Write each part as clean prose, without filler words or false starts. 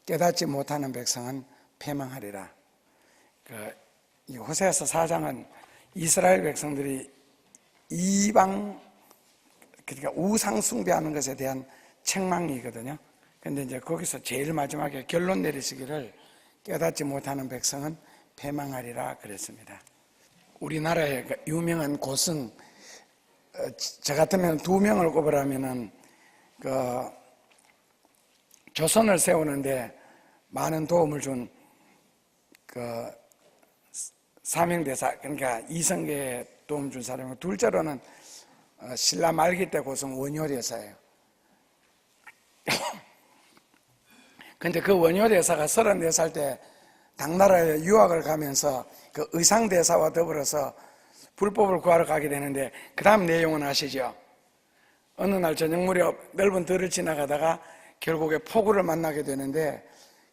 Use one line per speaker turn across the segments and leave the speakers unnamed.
깨닫지 못하는 백성은 패망하리라. 이 호세아서 4장은 이스라엘 백성들이 이방, 그러니까 우상 숭배하는 것에 대한 책망이거든요. 근데 이제 거기서 제일 마지막에 결론 내리시기를 깨닫지 못하는 백성은 패망하리라 그랬습니다. 우리나라의 유명한 고승, 저 같으면 2명을 꼽으라면은 조선을 세우는데 많은 도움을 준 사명대사, 그러니까 이성계에 도움 준 사람이고, 둘째로는 신라 말기 때 고승 원효대사예요. 근데 그 원효대사가 34살 때 당나라에 유학을 가면서 그 의상대사와 더불어서 불법을 구하러 가게 되는데, 그 다음 내용은 아시죠? 어느 날 저녁 무렵 넓은 들을 지나가다가 결국에 폭우를 만나게 되는데,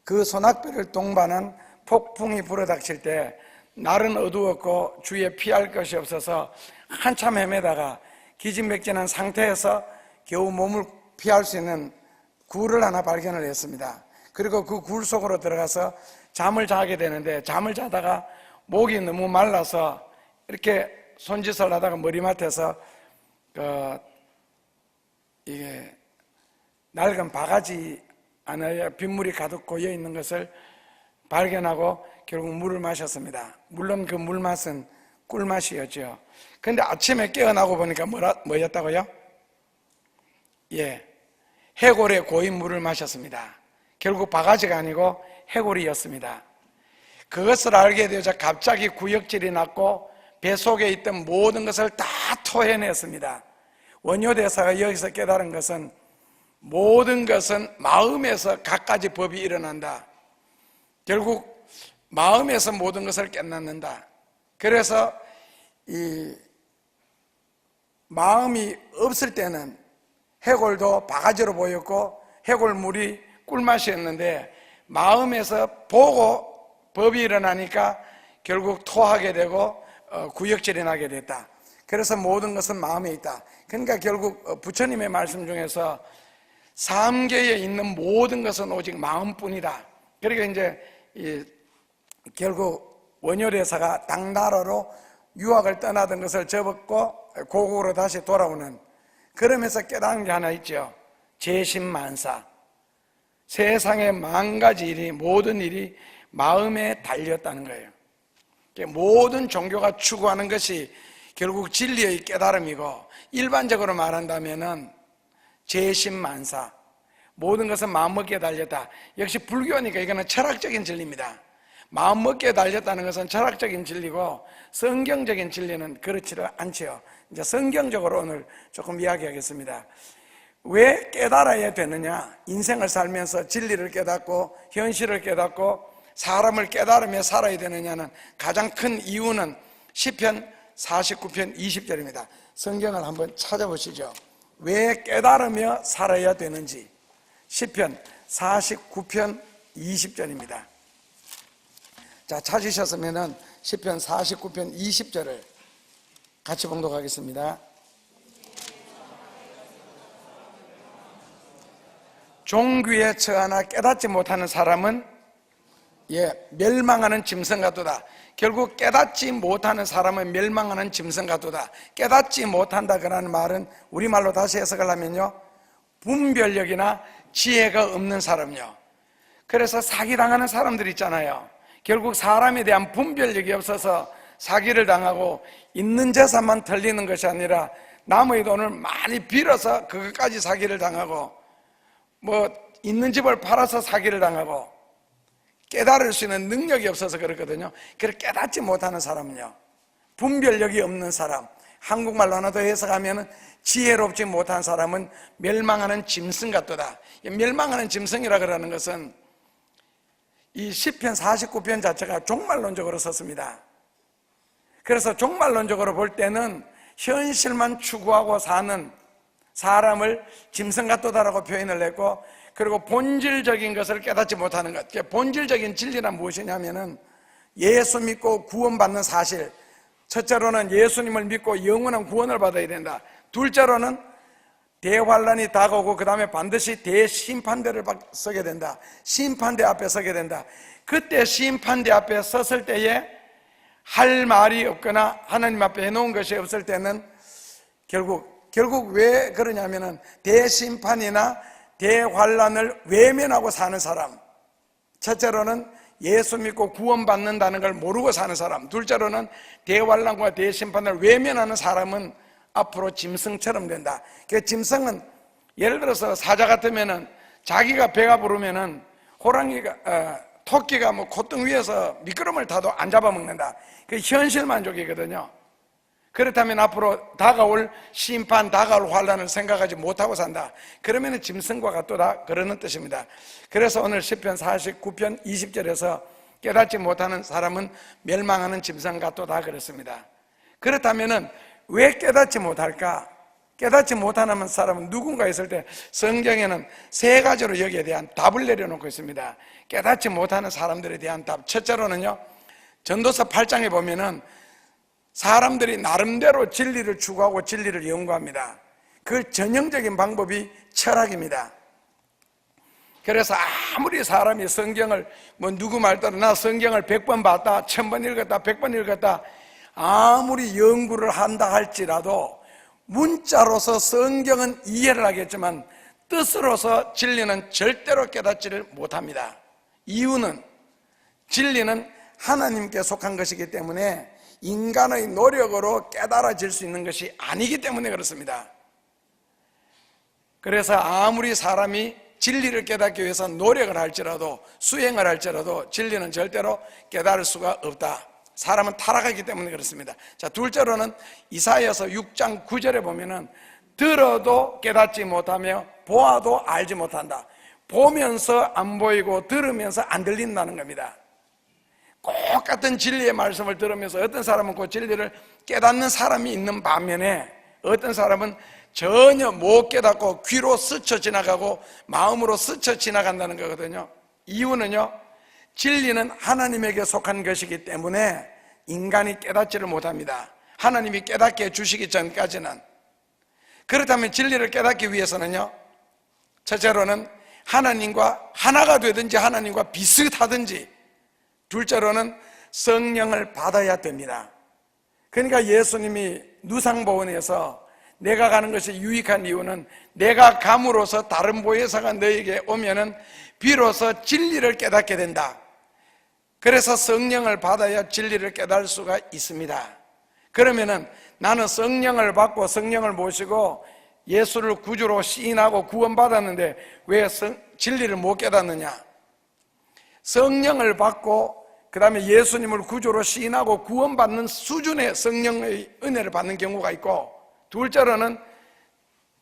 그 소낙비를 동반한 폭풍이 불어닥칠 때 날은 어두웠고 주위에 피할 것이 없어서 한참 헤매다가 기진맥진한 상태에서 겨우 몸을 피할 수 있는 굴을 하나 발견을 했습니다. 그리고 그 굴 속으로 들어가서 잠을 자게 되는데, 잠을 자다가 목이 너무 말라서 이렇게 손짓을 하다가 머리맡에서 이게 낡은 바가지 안에 빗물이 가득 고여 있는 것을 발견하고 결국 물을 마셨습니다. 물론 그 물맛은 꿀맛이었죠. 그런데 아침에 깨어나고 보니까 뭐였다고요? 해골의 고인 물을 마셨습니다. 결국 바가지가 아니고 해골이었습니다. 그것을 알게 되자 갑자기 구역질이 났고 뱃속에 있던 모든 것을 다 토해냈습니다. 원효대사가 여기서 깨달은 것은, 모든 것은 마음에서 갖가지 법이 일어난다. 결국 마음에서 모든 것을 깨닫는다. 그래서 이 마음이 없을 때는 해골도 바가지로 보였고 해골물이 꿀맛이었는데, 마음에서 보고 법이 일어나니까 결국 토하게 되고 구역질이 나게 됐다. 그래서 모든 것은 마음에 있다. 그러니까 결국 부처님의 말씀 중에서 삼계에 있는 모든 것은 오직 마음뿐이다. 그러니까 이제 결국 원효대사가 당나라로 유학을 떠나던 것을 접었고 고국으로 다시 돌아오는, 그러면서 깨달은 게 하나 있죠. 재심만사. 세상의 만가지 일이, 모든 일이 마음에 달렸다는 거예요. 모든 종교가 추구하는 것이 결국 진리의 깨달음이고, 일반적으로 말한다면은 재심만사, 모든 것은 마음먹기에 달렸다. 역시 불교니까 이거는 철학적인 진리입니다. 마음먹기에 달렸다는 것은 철학적인 진리고, 성경적인 진리는 그렇지를 않죠. 이제 성경적으로 오늘 조금 이야기하겠습니다. 왜 깨달아야 되느냐? 인생을 살면서 진리를 깨닫고 현실을 깨닫고 사람을 깨달으며 살아야 되느냐는 가장 큰 이유는 시편 49편 20절입니다. 성경을 한번 찾아보시죠. 왜 깨달으며 살아야 되는지. 시편 49편 20절입니다. 자, 찾으셨으면 시편 49편 20절을 같이 봉독하겠습니다. 종귀에 처하나 깨닫지 못하는 사람은 멸망하는 짐승 같도다. 결국 깨닫지 못하는 사람은 멸망하는 짐승 같도다. 깨닫지 못한다 그러는 말은 우리말로 다시 해석을 하면요, 분별력이나 지혜가 없는 사람요. 그래서 사기당하는 사람들 있잖아요. 결국 사람에 대한 분별력이 없어서 사기를 당하고, 있는 재산만 털리는 것이 아니라 남의 돈을 많이 빌어서 그것까지 사기를 당하고, 있는 집을 팔아서 사기를 당하고, 깨달을 수 있는 능력이 없어서 그렇거든요. 그래서 깨닫지 못하는 사람은요, 분별력이 없는 사람, 한국말로 하나 더 해석하면 지혜롭지 못한 사람은 멸망하는 짐승 같도다. 멸망하는 짐승이라 그러는 것은 이 시편 49편 자체가 종말론적으로 썼습니다. 그래서 종말론적으로 볼 때는 현실만 추구하고 사는 사람을 짐승 같도다라고 표현을 했고, 그리고 본질적인 것을 깨닫지 못하는 것. 본질적인 진리란 무엇이냐면은 예수 믿고 구원받는 사실. 첫째로는 예수님을 믿고 영원한 구원을 받아야 된다. 둘째로는 대환란이 다가오고 그 다음에 반드시 대심판대를 서게 된다. 심판대 앞에 서게 된다. 그때 심판대 앞에 섰을 때에 할 말이 없거나 하나님 앞에 해놓은 것이 없을 때는 결국 왜 그러냐면은 대심판이나 대환란을 외면하고 사는 사람, 첫째로는 예수 믿고 구원받는다는 걸 모르고 사는 사람, 둘째로는 대환란과 대심판을 외면하는 사람은 앞으로 짐승처럼 된다. 그 짐승은 예를 들어서 사자 같으면은 자기가 배가 부르면은 토끼가 뭐 콧등 위에서 미끄럼을 타도 안 잡아먹는다. 그 현실 만족이거든요. 그렇다면 앞으로 다가올 심판, 다가올 환란을 생각하지 못하고 산다. 그러면 짐승과 같도다, 그러는 뜻입니다. 그래서 오늘 시편 49편 20절에서 깨닫지 못하는 사람은 멸망하는 짐승 같도다 그랬습니다. 그렇다면 왜 깨닫지 못할까? 깨닫지 못하는 사람은 누군가 있을 때 성경에는 세 가지로 여기에 대한 답을 내려놓고 있습니다. 깨닫지 못하는 사람들에 대한 답. 첫째로는요, 전도서 8장에 보면은 사람들이 나름대로 진리를 추구하고 진리를 연구합니다. 그 전형적인 방법이 철학입니다. 그래서 아무리 사람이 성경을 누구 말 따라 나 성경을 100번 봤다, 1000번 읽었다, 100번 읽었다, 아무리 연구를 한다 할지라도 문자로서 성경은 이해를 하겠지만 뜻으로서 진리는 절대로 깨닫지를 못합니다. 이유는 진리는 하나님께 속한 것이기 때문에 인간의 노력으로 깨달아질 수 있는 것이 아니기 때문에 그렇습니다. 그래서 아무리 사람이 진리를 깨닫기 위해서 노력을 할지라도 수행을 할지라도 진리는 절대로 깨달을 수가 없다. 사람은 타락하기 때문에 그렇습니다. 자, 둘째로는 이사야서 6장 9절에 보면은 들어도 깨닫지 못하며 보아도 알지 못한다. 보면서 안 보이고 들으면서 안 들린다는 겁니다. 똑같은 진리의 말씀을 들으면서 어떤 사람은 그 진리를 깨닫는 사람이 있는 반면에 어떤 사람은 전혀 못 깨닫고 귀로 스쳐 지나가고 마음으로 스쳐 지나간다는 거거든요. 이유는요, 진리는 하나님에게 속한 것이기 때문에 인간이 깨닫지를 못합니다. 하나님이 깨닫게 해주시기 전까지는. 그렇다면 진리를 깨닫기 위해서는요, 첫째로는 하나님과 하나가 되든지 하나님과 비슷하든지, 둘째로는 성령을 받아야 됩니다. 그러니까 예수님이 누상보원에서 내가 가는 것이 유익한 이유는 내가 감으로써 다른 보혜사가 너에게 오면은 비로소 진리를 깨닫게 된다. 그래서 성령을 받아야 진리를 깨달을 수가 있습니다. 그러면은 나는 성령을 받고 성령을 모시고 예수를 구주로 시인하고 구원받았는데 왜 진리를 못 깨닫느냐? 성령을 받고 그 다음에 예수님을 구주로 시인하고 구원받는 수준의 성령의 은혜를 받는 경우가 있고, 둘째로는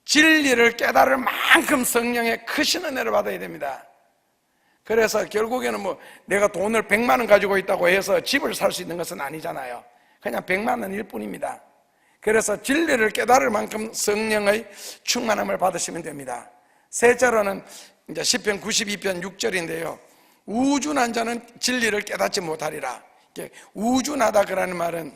진리를 깨달을 만큼 성령의 크신 은혜를 받아야 됩니다. 그래서 결국에는 내가 돈을 100만 원 가지고 있다고 해서 집을 살 수 있는 것은 아니잖아요. 그냥 100만 원일 뿐입니다. 그래서 진리를 깨달을 만큼 성령의 충만함을 받으시면 됩니다. 셋째로는 이제 시편 92편 6절인데요. 우준한 자는 진리를 깨닫지 못하리라. 우준하다 그라는 말은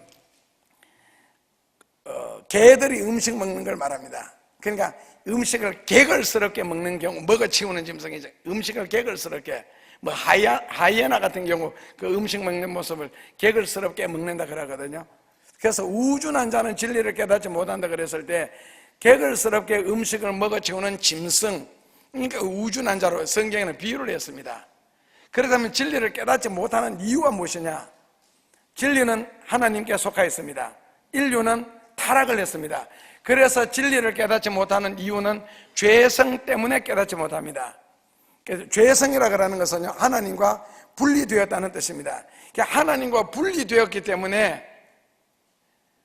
개들이 음식 먹는 걸 말합니다. 그러니까 음식을 개걸스럽게 먹는 경우, 먹어치우는 짐승이죠. 음식을 개걸스럽게, 하이에나 같은 경우 그 음식 먹는 모습을 개걸스럽게 먹는다 그러거든요. 그래서 우준한 자는 진리를 깨닫지 못한다 그랬을 때 개걸스럽게 음식을 먹어치우는 짐승, 그러니까 우준한 자로 성경에는 비유를 했습니다. 그렇다면 진리를 깨닫지 못하는 이유가 무엇이냐? 진리는 하나님께 속하 있습니다. 인류는 타락을 했습니다. 그래서 진리를 깨닫지 못하는 이유는 죄성 때문에 깨닫지 못합니다. 그래서 죄성이라고 하는 것은 하나님과 분리되었다는 뜻입니다. 하나님과 분리되었기 때문에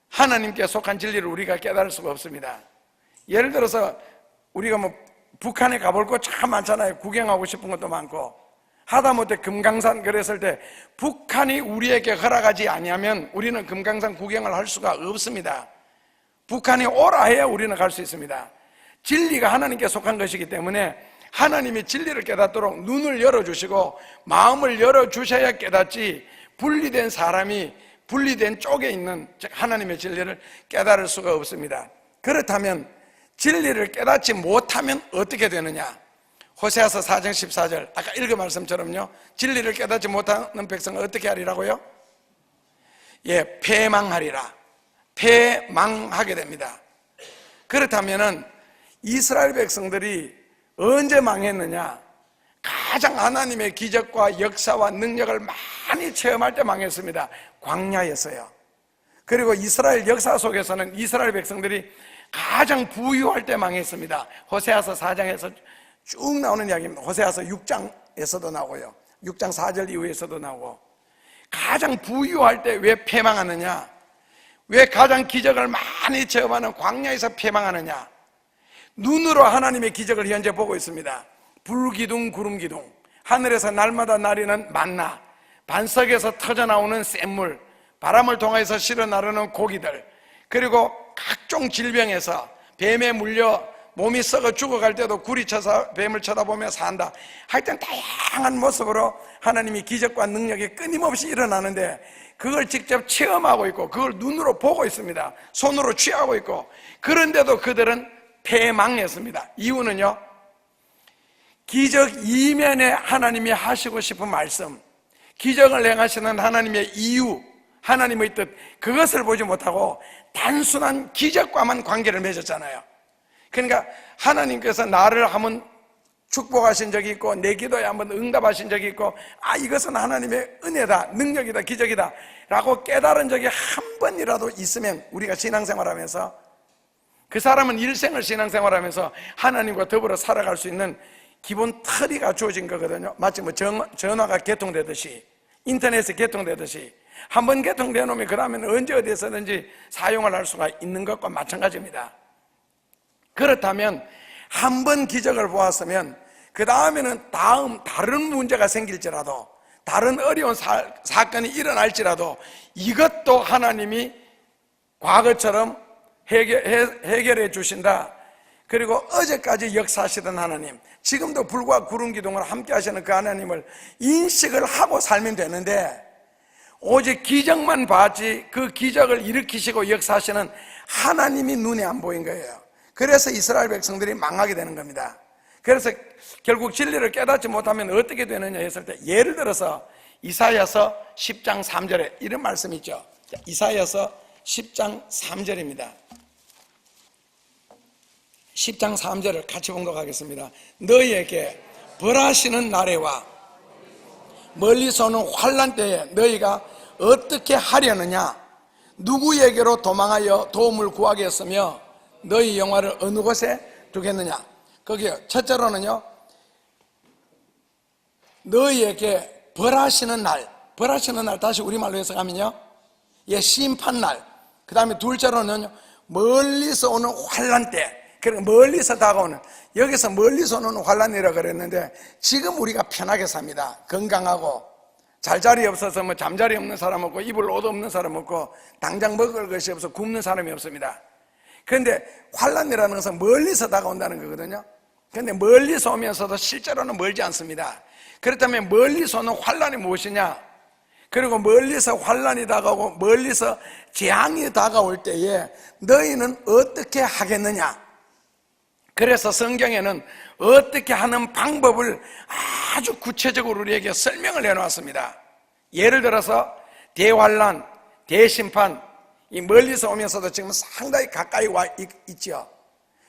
하나님께 속한 진리를 우리가 깨달을 수가 없습니다. 예를 들어서 우리가 북한에 가볼 거 참 많잖아요. 구경하고 싶은 것도 많고. 하다못해 금강산 그랬을 때 북한이 우리에게 허락하지 아니하면 우리는 금강산 구경을 할 수가 없습니다. 북한이 오라 해야 우리는 갈 수 있습니다. 진리가 하나님께 속한 것이기 때문에 하나님이 진리를 깨닫도록 눈을 열어주시고 마음을 열어주셔야 깨닫지, 분리된 사람이 분리된 쪽에 있는 즉 하나님의 진리를 깨달을 수가 없습니다. 그렇다면 진리를 깨닫지 못하면 어떻게 되느냐? 호세아서 4장 14절 아까 읽은 말씀처럼요, 진리를 깨닫지 못하는 백성은 어떻게 하리라고요? 예, 패망하리라. 패망하게 됩니다. 그렇다면은 이스라엘 백성들이 언제 망했느냐? 가장 하나님의 기적과 역사와 능력을 많이 체험할 때 망했습니다. 광야에서요. 그리고 이스라엘 역사 속에서는 이스라엘 백성들이 가장 부유할 때 망했습니다. 호세아서 4장에서 쭉 나오는 이야기입니다. 호세아서 6장에서도 나오고요, 6장 4절 이후에서도 나오고. 가장 부유할 때 왜 패망하느냐? 왜 가장 기적을 많이 체험하는 광야에서 패망하느냐? 눈으로 하나님의 기적을 현재 보고 있습니다. 불기둥 구름기둥, 하늘에서 날마다 내리는 만나, 반석에서 터져나오는 샘물, 바람을 통해서 실어 나르는 고기들, 그리고 각종 질병에서 뱀에 물려 몸이 썩어 죽어갈 때도 굴이 쳐서 뱀을 쳐다보며 산다. 하여튼 다양한 모습으로 하나님이 기적과 능력이 끊임없이 일어나는데 그걸 직접 체험하고 있고 그걸 눈으로 보고 있습니다. 손으로 취하고 있고. 그런데도 그들은 패망했습니다. 이유는요, 기적 이면에 하나님이 하시고 싶은 말씀, 기적을 행하시는 하나님의 이유, 하나님의 뜻, 그것을 보지 못하고 단순한 기적과만 관계를 맺었잖아요. 그러니까 하나님께서 나를 한번 축복하신 적이 있고 내 기도에 한번 응답하신 적이 있고, 아, 이것은 하나님의 은혜다, 능력이다, 기적이다 라고 깨달은 적이 한 번이라도 있으면 우리가 신앙생활하면서, 그 사람은 일생을 신앙생활하면서 하나님과 더불어 살아갈 수 있는 기본 틀이가 주어진 거거든요. 마치 뭐 전화가 개통되듯이, 인터넷이 개통되듯이 한 번 개통되어 놓으면 그 다음에는 언제 어디에서든지 사용을 할 수가 있는 것과 마찬가지입니다. 그렇다면 한 번 기적을 보았으면 그 다음에는 다른 문제가 생길지라도, 다른 어려운 사건이 일어날지라도 이것도 하나님이 과거처럼 해결해 주신다. 그리고 어제까지 역사하시던 하나님, 지금도 불과 구름 기둥을 함께 하시는 그 하나님을 인식을 하고 살면 되는데, 오직 기적만 봤지 그 기적을 일으키시고 역사하시는 하나님이 눈에 안 보인 거예요. 그래서 이스라엘 백성들이 망하게 되는 겁니다. 그래서 결국 진리를 깨닫지 못하면 어떻게 되느냐 했을 때, 예를 들어서 이사야서 10장 3절에 이런 말씀이 있죠. 이사야서 10장 3절입니다 10장 3절을 같이 봉독하겠습니다. 너희에게 벌하시는 날에와 멀리서 오는 환난 때에 너희가 어떻게 하려느냐? 누구에게로 도망하여 도움을 구하겠으며 너희 영화를 어느 곳에 두겠느냐? 거기요, 첫째로는요, 너희에게 벌하시는 날, 벌하시는 날 다시 우리말로 해석하면요, 예, 심판날. 그 다음에 둘째로는요, 멀리서 오는 환난 때. 그러니까 멀리서 다가오는, 여기서 멀리서 오는 환난이라고 그랬는데 지금 우리가 편하게 삽니다. 건강하고 잘자리 없어서 뭐 잠자리 없는 사람 없고 입을 옷 없는 사람 없고 당장 먹을 것이 없어 굶는 사람이 없습니다. 그런데 환난이라는 것은 멀리서 다가온다는 거거든요. 그런데 멀리서 오면서도 실제로는 멀지 않습니다. 그렇다면 멀리서 오는 환난이 무엇이냐? 그리고 멀리서 환난이 다가오고 멀리서 재앙이 다가올 때에 너희는 어떻게 하겠느냐? 그래서 성경에는 어떻게 하는 방법을 아주 구체적으로 우리에게 설명을 해놓았습니다. 예를 들어서 대환난, 대심판, 이 멀리서 오면서도 지금 상당히 가까이 와 있죠.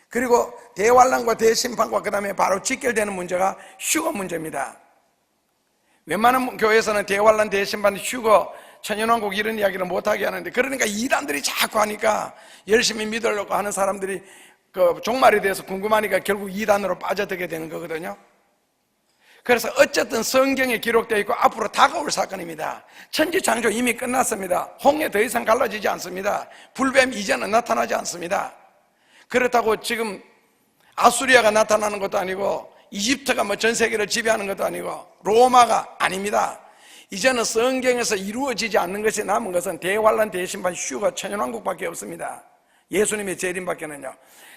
그리고 대환난과 대심판과 그 다음에 바로 직결되는 문제가 휴거 문제입니다. 웬만한 교회에서는 대환난, 대심판, 휴거, 천연왕국 이런 이야기를 못하게 하는데, 그러니까 이단들이 자꾸 하니까 열심히 믿으려고 하는 사람들이 그 종말에 대해서 궁금하니까 결국 이단으로 빠져들게 되는 거거든요. 그래서 어쨌든 성경에 기록되어 있고 앞으로 다가올 사건입니다. 천지창조 이미 끝났습니다. 홍해 더 이상 갈라지지 않습니다. 불뱀 이제는 나타나지 않습니다. 그렇다고 지금 아수리아가 나타나는 것도 아니고 이집트가 뭐 전 세계를 지배하는 것도 아니고 로마가 아닙니다. 이제는 성경에서 이루어지지 않는 것이 남은 것은 대환란, 대심판, 휴거, 천연왕국밖에 없습니다. 예수님의 재림밖에는요.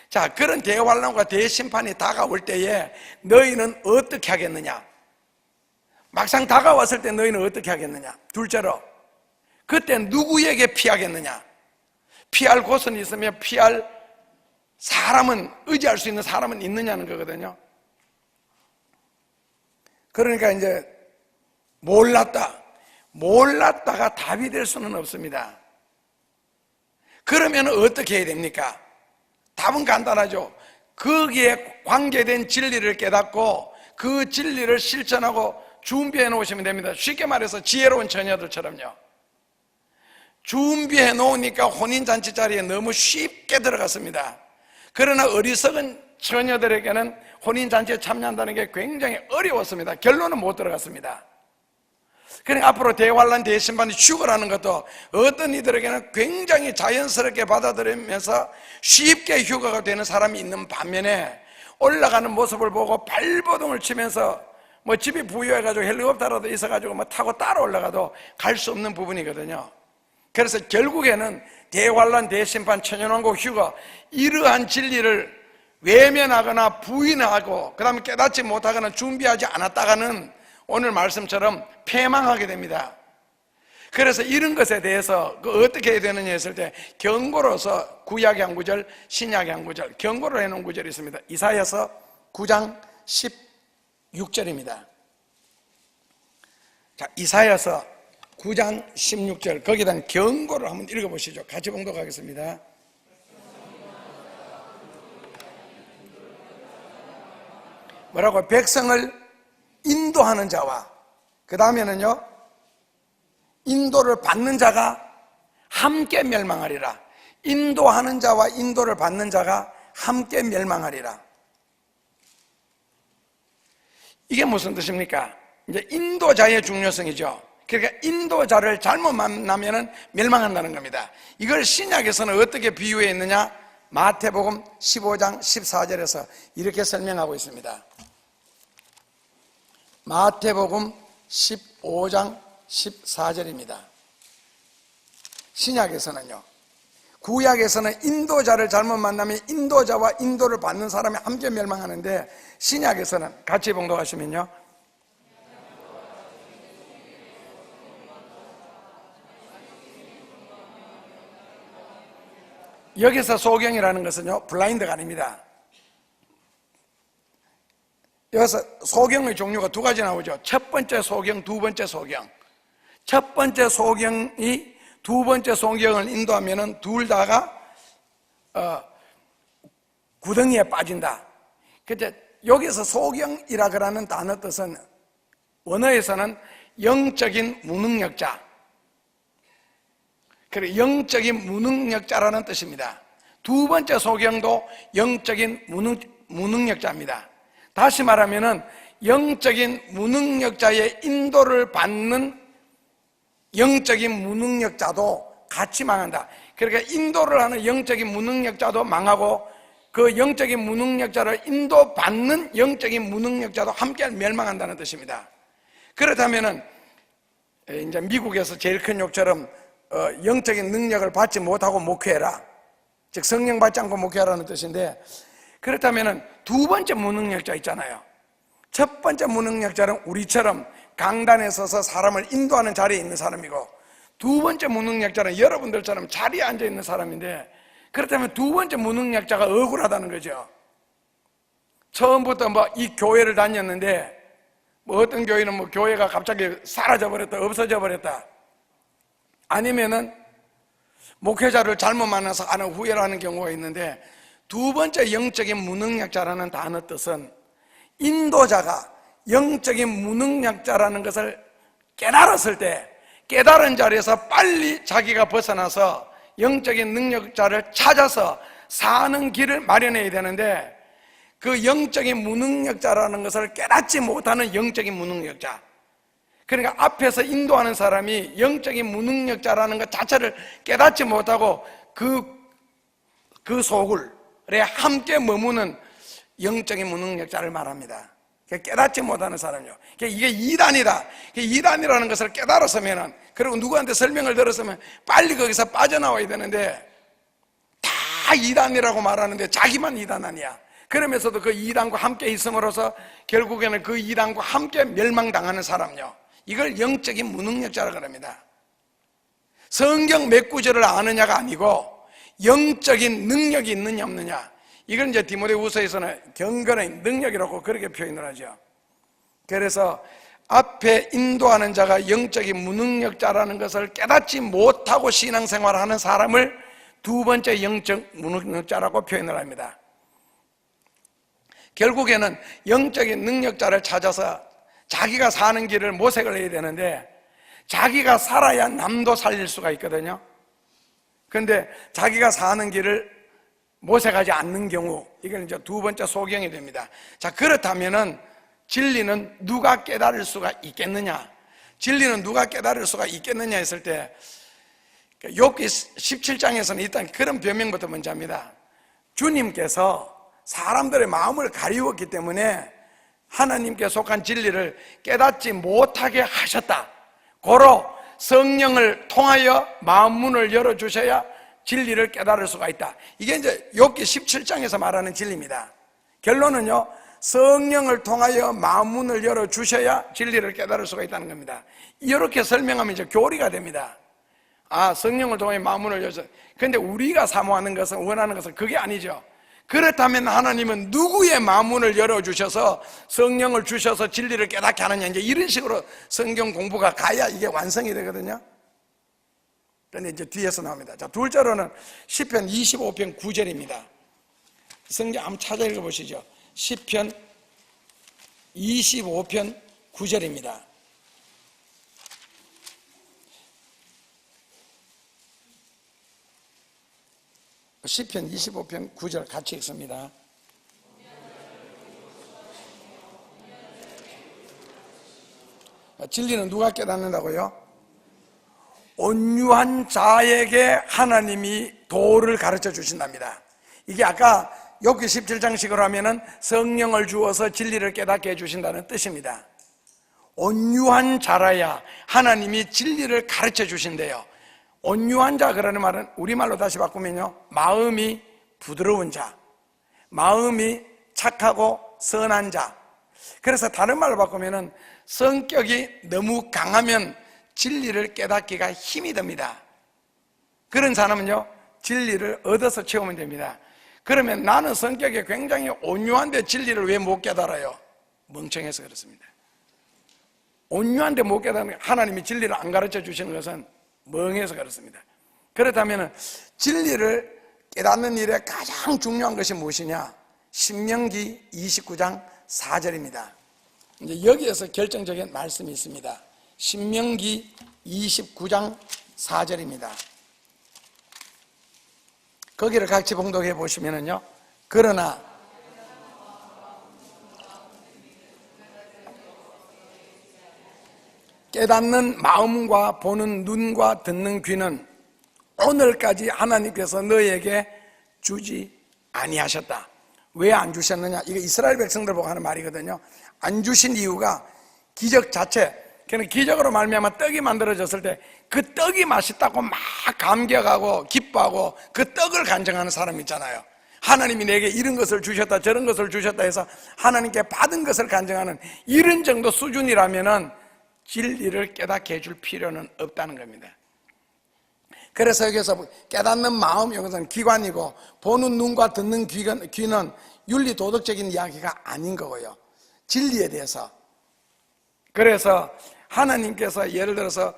자, 그런 대환란과 대심판이 다가올 때에 너희는 어떻게 하겠느냐? 막상 다가왔을 때 너희는 어떻게 하겠느냐? 둘째로, 그때 누구에게 피하겠느냐? 피할 곳은 있으며 피할 사람은, 의지할 수 있는 사람은 있느냐는 거거든요. 그러니까 이제 몰랐다가 답이 될 수는 없습니다. 그러면 어떻게 해야 됩니까? 답은 간단하죠. 거기에 관계된 진리를 깨닫고 그 진리를 실천하고 준비해 놓으시면 됩니다. 쉽게 말해서 지혜로운 처녀들처럼요. 준비해 놓으니까 혼인잔치 자리에 너무 쉽게 들어갔습니다. 그러나 어리석은 처녀들에게는 혼인잔치에 참여한다는 게 굉장히 어려웠습니다. 결론은 못 들어갔습니다. 그러니까 앞으로 대환란 대심판이 휴거라는 것도 어떤 이들에게는 굉장히 자연스럽게 받아들이면서 쉽게 휴거가 되는 사람이 있는 반면에 올라가는 모습을 보고 발버둥을 치면서 뭐 집이 부유해가지고 헬리콥터라도 있어가지고 뭐 타고 따라 올라가도 갈 수 없는 부분이거든요. 그래서 결국에는 대환란 대심판 천연왕국 휴거, 이러한 진리를 외면하거나 부인하고 그 다음에 깨닫지 못하거나 준비하지 않았다가는 오늘 말씀처럼 패망하게 됩니다. 그래서 이런 것에 대해서 어떻게 해야 되느냐 했을 때 경고로서 구약의 한 구절, 신약의 한 구절, 경고를 해놓은 구절이 있습니다. 이사야서 9장 16절입니다. 자, 이사야서 9장 16절, 거기에 경고를 한번 읽어보시죠. 같이 봉독하겠습니다. 뭐라고? 백성을 인도하는 자와 그 다음에는요, 인도를 받는 자가 함께 멸망하리라. 인도하는 자와 인도를 받는 자가 함께 멸망하리라. 이게 무슨 뜻입니까? 이제 인도자의 중요성이죠. 그러니까 인도자를 잘못 만나면 멸망한다는 겁니다. 이걸 신약에서는 어떻게 비유해 있느냐? 마태복음 15장 14절에서 이렇게 설명하고 있습니다. 마태복음 15장 14절입니다. 신약에서는요, 구약에서는 인도자를 잘못 만나면 인도자와 인도를 받는 사람이 함께 멸망하는데, 신약에서는 같이 봉독하시면요, 여기서 소경이라는 것은요, 블라인드가 아닙니다. 여기서 소경의 종류가 두 가지 나오죠. 첫 번째 소경, 두 번째 소경. 첫 번째 소경이 두 번째 소경을 인도하면은 둘 다가 구덩이에 빠진다. 근데 여기서 소경이라 그러는 단어 뜻은 원어에서는 영적인 무능력자, 그리고 영적인 무능력자라는 뜻입니다. 두 번째 소경도 영적인 무능력자입니다. 다시 말하면은 영적인 무능력자의 인도를 받는 영적인 무능력자도 같이 망한다. 그러니까 인도를 하는 영적인 무능력자도 망하고 그 영적인 무능력자를 인도받는 영적인 무능력자도 함께 멸망한다는 뜻입니다. 그렇다면은 이제 미국에서 제일 큰 욕처럼 영적인 능력을 받지 못하고 목회해라, 즉 성령 받지 않고 목회하라는 뜻인데, 그렇다면 두 번째 무능력자 있잖아요. 첫 번째 무능력자는 우리처럼 강단에 서서 사람을 인도하는 자리에 있는 사람이고, 두 번째 무능력자는 여러분들처럼 자리에 앉아 있는 사람인데, 그렇다면 두 번째 무능력자가 억울하다는 거죠. 처음부터 이 교회를 다녔는데 어떤 교회는 교회가 갑자기 사라져 버렸다, 없어져 버렸다, 아니면은 목회자를 잘못 만나서 아는 후회를 하는 경우가 있는데, 두 번째 영적인 무능력자라는 단어 뜻은 인도자가 영적인 무능력자라는 것을 깨달았을 때 깨달은 자리에서 빨리 자기가 벗어나서 영적인 능력자를 찾아서 사는 길을 마련해야 되는데, 그 영적인 무능력자라는 것을 깨닫지 못하는 영적인 무능력자, 그러니까 앞에서 인도하는 사람이 영적인 무능력자라는 것 자체를 깨닫지 못하고 그 소굴에 함께 머무는 영적인 무능력자를 말합니다. 깨닫지 못하는 사람이요. 이게 이단이다. 이단이라는 것을 깨달았으면, 그리고 누구한테 설명을 들었으면 빨리 거기서 빠져나와야 되는데, 다 이단이라고 말하는데 자기만 이단 아니야. 그러면서도 그 이단과 함께 있음으로써 결국에는 그 이단과 함께 멸망당하는 사람요, 이걸 영적인 무능력자라고 합니다. 성경 몇 구절을 아느냐가 아니고 영적인 능력이 있느냐 없느냐, 이건 이제 디모데후서에서는 경건의 능력이라고 그렇게 표현을 하죠. 그래서 앞에 인도하는 자가 영적인 무능력자라는 것을 깨닫지 못하고 신앙생활을 하는 사람을 두 번째 영적 무능력자라고 표현을 합니다. 결국에는 영적인 능력자를 찾아서 자기가 사는 길을 모색을 해야 되는데, 자기가 살아야 남도 살릴 수가 있거든요. 그런데 자기가 사는 길을 모색하지 않는 경우, 이건 이제 두 번째 소경이 됩니다. 자, 그렇다면은 진리는 누가 깨달을 수가 있겠느냐? 진리는 누가 깨달을 수가 있겠느냐 했을 때, 욥기 17장에서는 일단 그런 변명부터 먼저 합니다. 주님께서 사람들의 마음을 가리웠기 때문에 하나님께 속한 진리를 깨닫지 못하게 하셨다. 고로 성령을 통하여 마음 문을 열어주셔야 진리를 깨달을 수가 있다. 이게 이제 욥기 17장에서 말하는 진리입니다. 결론은요, 성령을 통하여 마음 문을 열어주셔야 진리를 깨달을 수가 있다는 겁니다. 이렇게 설명하면 이제 교리가 됩니다. 아, 성령을 통하여 마음 문을 열어서. 근데 우리가 사모하는 것은, 원하는 것은 그게 아니죠. 그렇다면 하나님은 누구의 마음문을 열어주셔서 성령을 주셔서 진리를 깨닫게 하느냐, 이제 이런 식으로 성경 공부가 가야 이게 완성이 되거든요. 그런데 이제 뒤에서 나옵니다. 자, 둘째로는 시편 25편 9절입니다. 성경 한번 찾아 읽어보시죠. 시편 25편 9절입니다. 시편 25편 9절 같이 읽습니다. 진리는 누가 깨닫는다고요? 온유한 자에게 하나님이 도를 가르쳐 주신답니다. 이게 아까 욥기 17장식으로 하면은 성령을 주어서 진리를 깨닫게 해주신다는 뜻입니다. 온유한 자라야 하나님이 진리를 가르쳐 주신대요. 온유한 자, 그러는 말은 우리말로 다시 바꾸면요, 마음이 부드러운 자, 마음이 착하고 선한 자. 그래서 다른 말로 바꾸면은 성격이 너무 강하면 진리를 깨닫기가 힘이 듭니다. 그런 사람은요, 진리를 얻어서 채우면 됩니다. 그러면 나는 성격이 굉장히 온유한데 진리를 왜 못 깨달아요? 멍청해서 그렇습니다. 온유한데 못 깨달으면 하나님이 진리를 안 가르쳐 주시는 것은 멍해서 그렇습니다. 그렇다면 진리를 깨닫는 일에 가장 중요한 것이 무엇이냐? 신명기 29장 4절입니다. 이제 여기에서 결정적인 말씀이 있습니다. 신명기 29장 4절입니다. 거기를 같이 봉독해 보시면은요, 그러나 깨닫는 마음과 보는 눈과 듣는 귀는 오늘까지 하나님께서 너에게 주지 아니하셨다. 왜 안 주셨느냐? 이거 이스라엘 백성들 보고 하는 말이거든요. 안 주신 이유가 기적 자체, 그냥 기적으로 말미암아 떡이 만들어졌을 때 그 떡이 맛있다고 막 감격하고 기뻐하고 그 떡을 간증하는 사람 있잖아요. 하나님이 내게 이런 것을 주셨다, 저런 것을 주셨다 해서 하나님께 받은 것을 간증하는 이런 정도 수준이라면은 진리를 깨닫게 해줄 필요는 없다는 겁니다. 그래서 여기서 깨닫는 마음, 이것은 기관이고, 보는 눈과 듣는 귀는 윤리 도덕적인 이야기가 아닌 거고요, 진리에 대해서. 그래서 하나님께서 예를 들어서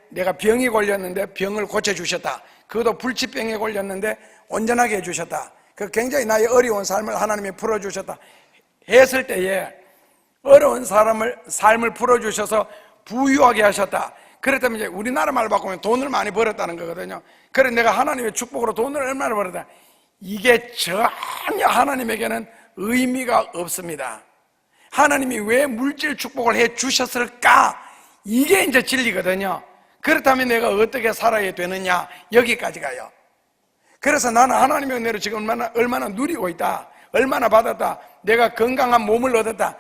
내가 병이 걸렸는데 병을 고쳐주셨다, 그것도 불치병에 걸렸는데 온전하게 해주셨다, 그 굉장히 나의 어려운 삶을 하나님이 풀어주셨다 했을 때에 어려운 삶을 풀어주셔서 부유하게 하셨다. 그렇다면 이제 우리나라 말 바꾸면 돈을 많이 벌었다는 거거든요. 그래 내가 하나님의 축복으로 돈을 얼마나 벌었다, 이게 전혀 하나님에게는 의미가 없습니다. 하나님이 왜 물질 축복을 해 주셨을까? 이게 이제 진리거든요. 그렇다면 내가 어떻게 살아야 되느냐, 여기까지 가요. 그래서 나는 하나님의 은혜를 지금 얼마나 누리고 있다, 얼마나 받았다, 내가 건강한 몸을 얻었다,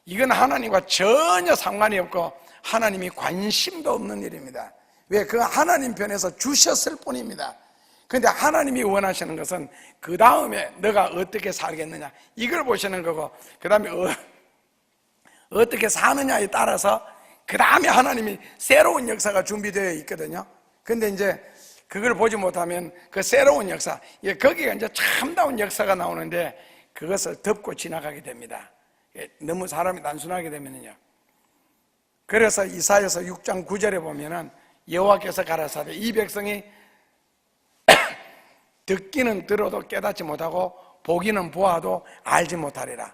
이건 하나님과 전혀 상관이 없고 하나님이 관심도 없는 일입니다. 왜? 그 하나님 편에서 주셨을 뿐입니다. 그런데 하나님이 원하시는 것은 그 다음에 너가 어떻게 살겠느냐, 이걸 보시는 거고, 그 다음에 어떻게 사느냐에 따라서 그 다음에 하나님이 새로운 역사가 준비되어 있거든요. 근데 이제 그걸 보지 못하면 그 새로운 역사, 거기가 이제 참다운 역사가 나오는데 그것을 덮고 지나가게 됩니다. 너무 사람이 단순하게 되면요. 그래서 이사야서 6장 9절에 보면은 여호와께서 가라사대 이 백성이 듣기는 들어도 깨닫지 못하고 보기는 보아도 알지 못하리라.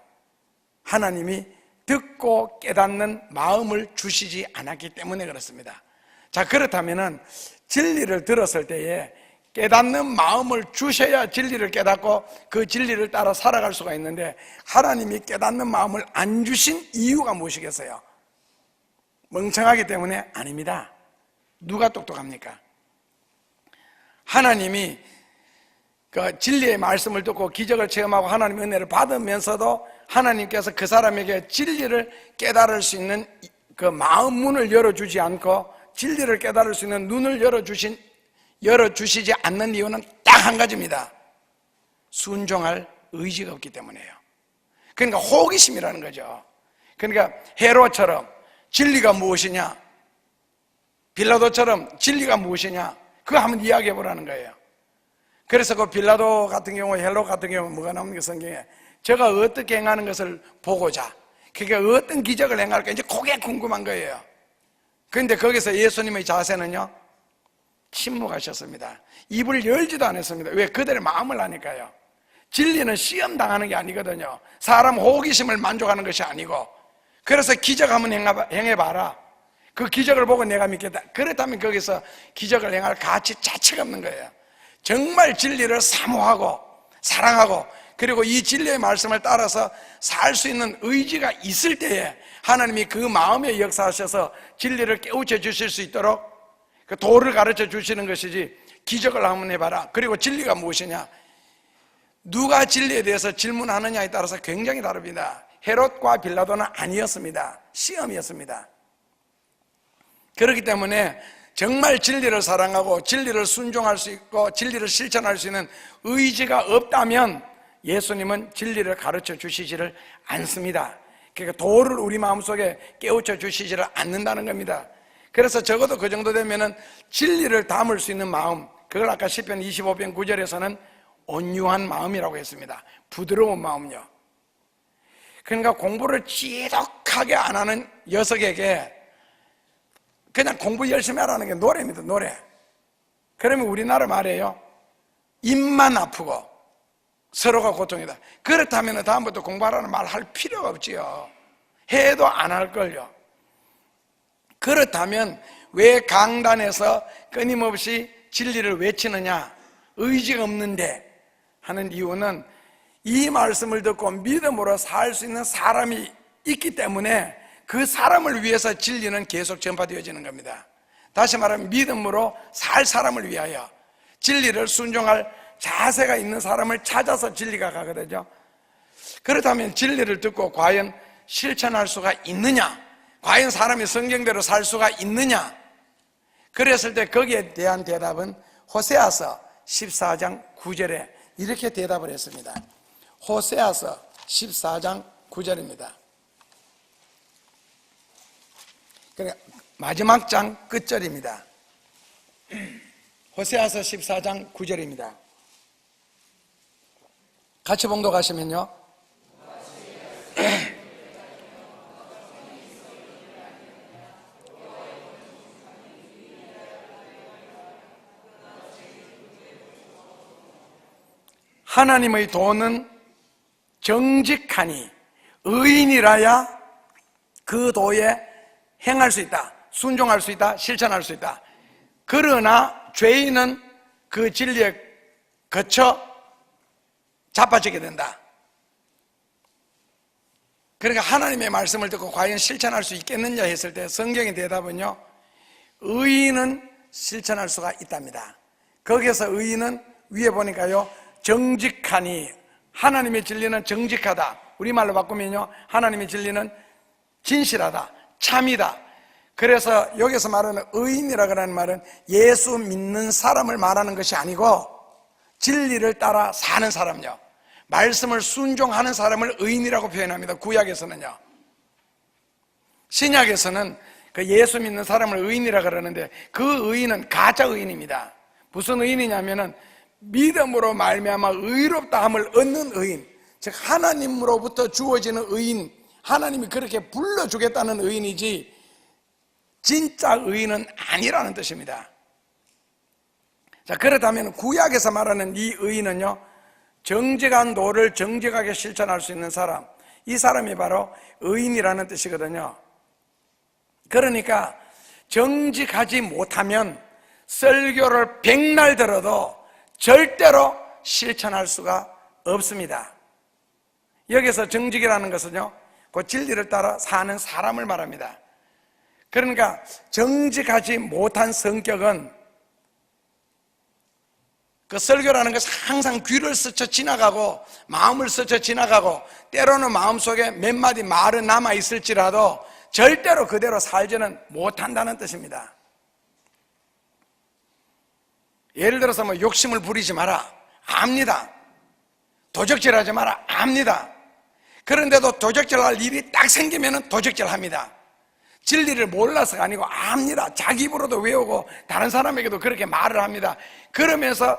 하나님이 듣고 깨닫는 마음을 주시지 않았기 때문에 그렇습니다. 자, 그렇다면은 진리를 들었을 때에 깨닫는 마음을 주셔야 진리를 깨닫고 그 진리를 따라 살아갈 수가 있는데, 하나님이 깨닫는 마음을 안 주신 이유가 무엇이겠어요? 멍청하기 때문에? 아닙니다. 누가 똑똑합니까? 하나님이 그 진리의 말씀을 듣고 기적을 체험하고 하나님의 은혜를 받으면서도 하나님께서 그 사람에게 진리를 깨달을 수 있는 그 마음 문을 열어주지 않고 진리를 깨달을 수 있는 눈을 열어주시지 않는 이유는 딱 한 가지입니다. 순종할 의지가 없기 때문이에요. 그러니까 호기심이라는 거죠. 그러니까 헤롯처럼 진리가 무엇이냐, 빌라도처럼 진리가 무엇이냐, 그거 한번 이야기해 보라는 거예요. 그래서 그 빌라도 같은 경우, 헤롯 같은 경우 뭐가 나옵니까? 성경에 제가 어떻게 행하는 것을 보고자, 그러니까 어떤 기적을 행할까, 이제 그게 궁금한 거예요. 그런데 거기서 예수님의 자세는요, 침묵하셨습니다. 입을 열지도 않았습니다. 왜? 그들의 마음을 아니까요. 진리는 시험 당하는 게 아니거든요. 사람 호기심을 만족하는 것이 아니고. 그래서 기적 한번 행해봐라. 그 기적을 보고 내가 믿겠다. 그렇다면 거기서 기적을 행할 가치 자체가 없는 거예요. 정말 진리를 사모하고 사랑하고 그리고 이 진리의 말씀을 따라서 살 수 있는 의지가 있을 때에 하나님이 그 마음에 역사하셔서 진리를 깨우쳐 주실 수 있도록 그 도를 가르쳐 주시는 것이지, 기적을 한번 해봐라. 그리고 진리가 무엇이냐, 누가 진리에 대해서 질문하느냐에 따라서 굉장히 다릅니다. 헤롯과 빌라도는 아니었습니다. 시험이었습니다. 그렇기 때문에 정말 진리를 사랑하고 진리를 순종할 수 있고 진리를 실천할 수 있는 의지가 없다면 예수님은 진리를 가르쳐 주시지를 않습니다. 그러니까 도를 우리 마음속에 깨우쳐 주시지를 않는다는 겁니다. 그래서 적어도 그 정도 되면은 진리를 담을 수 있는 마음, 그걸 아까 시편 25편 9절에서는 온유한 마음이라고 했습니다. 부드러운 마음요. 그러니까 공부를 지독하게 안 하는 녀석에게 그냥 공부 열심히 하라는 게 노래입니다. 노래. 그러면 우리나라 말이에요, 입만 아프고 서로가 고통이다. 그렇다면 다음부터 공부하라는 말 할 필요가 없지요. 해도 안 할걸요. 그렇다면 왜 강단에서 끊임없이 진리를 외치느냐, 의지가 없는데 하는 이유는 이 말씀을 듣고 믿음으로 살 수 있는 사람이 있기 때문에 그 사람을 위해서 진리는 계속 전파되어지는 겁니다. 다시 말하면 믿음으로 살 사람을 위하여 진리를 순종할 자세가 있는 사람을 찾아서 진리가 가거든요. 그렇다면 진리를 듣고 과연 실천할 수가 있느냐, 과연 사람이 성경대로 살 수가 있느냐, 그랬을 때 거기에 대한 대답은 호세아서 14장 9절에 이렇게 대답을 했습니다. 호세아서 14장 9절입니다. 그러니까 마지막 장 끝절입니다. 호세아서 14장 9절입니다. 같이 봉독하시면요. 하나님의 도는 정직하니 의인이라야 그 도에 행할 수 있다, 순종할 수 있다, 실천할 수 있다. 그러나 죄인은 그 진리에 거쳐 자빠지게 된다. 그러니까 하나님의 말씀을 듣고 과연 실천할 수 있겠느냐 했을 때 성경의 대답은요, 의인은 실천할 수가 있답니다. 거기에서 의인은 위에 보니까요, 정직하니, 하나님의 진리는 정직하다. 우리말로 바꾸면요, 하나님의 진리는 진실하다, 참이다. 그래서 여기서 말하는 의인이라고 하는 말은 예수 믿는 사람을 말하는 것이 아니고 진리를 따라 사는 사람요, 말씀을 순종하는 사람을 의인이라고 표현합니다. 구약에서는요. 신약에서는 그 예수 믿는 사람을 의인이라고 그러는데 그 의인은 가짜 의인입니다. 무슨 의인이냐면은 믿음으로 말미암아 의롭다함을 얻는 의인, 즉 하나님으로부터 주어지는 의인, 하나님이 그렇게 불러주겠다는 의인이지 진짜 의인은 아니라는 뜻입니다. 자, 그렇다면 구약에서 말하는 이 의인은요, 정직한 도를 정직하게 실천할 수 있는 사람, 이 사람이 바로 의인이라는 뜻이거든요. 그러니까 정직하지 못하면 설교를 100날 들어도 절대로 실천할 수가 없습니다. 여기서 정직이라는 것은요, 그 진리를 따라 사는 사람을 말합니다. 그러니까 정직하지 못한 성격은 그 설교라는 것은 항상 귀를 스쳐 지나가고 마음을 스쳐 지나가고 때로는 마음속에 몇 마디 말은 남아있을지라도 절대로 그대로 살지는 못한다는 뜻입니다. 예를 들어서 뭐 욕심을 부리지 마라, 압니다. 도적질하지 마라, 압니다. 그런데도 도적질할 일이 딱 생기면 도적질합니다. 진리를 몰라서가 아니고 압니다. 자기 입으로도 외우고 다른 사람에게도 그렇게 말을 합니다. 그러면서